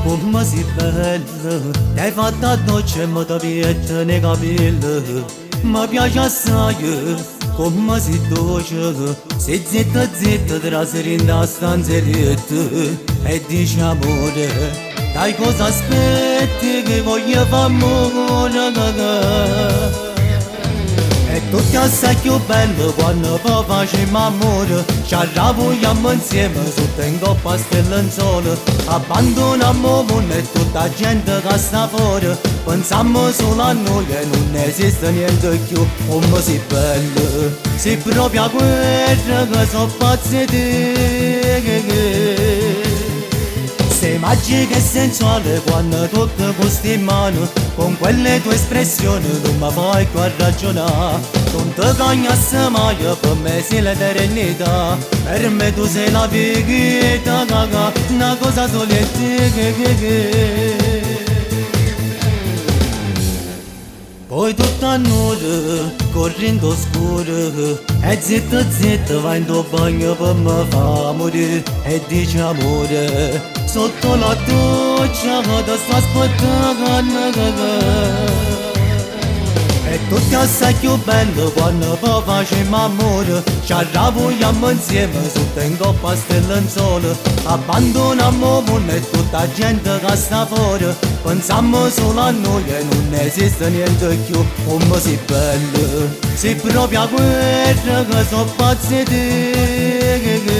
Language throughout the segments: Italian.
come si bella, hai fatto dolce ma da vita negabilă. Mă piace assai, come si dolce, sei zitta zitta, traserind asta înțeletă. E dici amore, dai cosa aspetti che voglio far amore. E tutti assai più bello quando poi facciamo amore. Ci arrabbiamo insieme sotto in coppa stella in sole. Abbandoniamo il mondo e tutta gente che sta fuori. Pensiamo solo a noi e non esiste niente più. Come si bello, si proprio a guerra che sono pazzi di te. Sei magica e sensuale quando tocca queste mani. Con quelle tue espressioni non mi fai qua ragionare. Non ti cagnasse mai, per me sei l'eternità. Per me tu sei la vita, una cosa soletta. Poi tutta nuda, correndo scuro. E zitta zitta vai in tuo bagno per me fa morire. E dici amore, sotto la doccia ti sto aspettando. E tutti assai più bello quando poi facciamo amore. Ci arrabbiamo insieme sotto in coppa stella in sole. Abbandoniamo il mondo e tutta gente che sta fuori. Pensiamo solo a noi e non esiste niente più. Come si bello, si proprio a guerra che sono pazzi di te.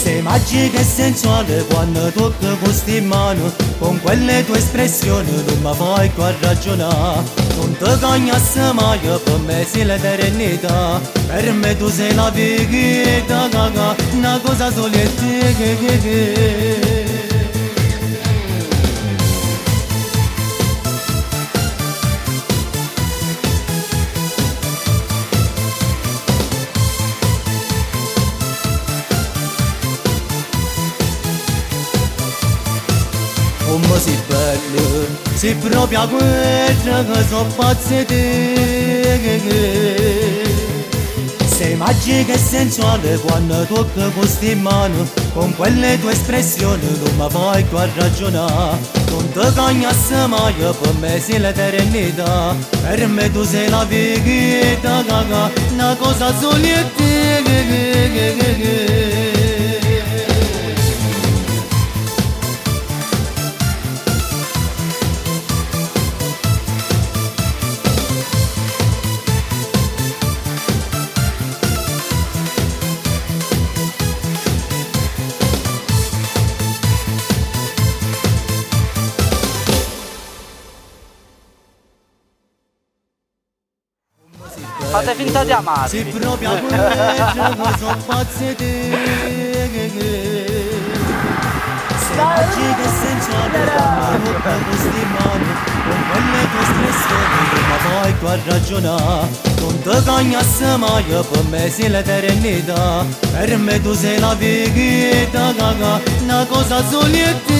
Sei magica e sensuale quando tocca queste mani. Con quelle tue espressioni non mi fai qua ragionare. Non ti cagnasse mai, per me sei l'eternità. Per me tu sei la vita, una cosa soletta. Come si bello, si proprio a guerra che sono pazzi di te. Sei magica e sensuale quando tocca queste mani. Con quelle tue espressioni non mi fai qua ragionare. Non ti cagnasse mai, per me sei l'eternità. Per me tu sei la vita, una cosa soletta. Fate finta di amarmi. Si proprio a guerra che sono pazzi di te. Sei magica e sensuale quando tocca queste mani. Con quelle tue espressioni non mi fai qua ragionare. Non ti cagnasse mai, per me sei l'eternità. Per me tu sei la vita, una cosa soletta.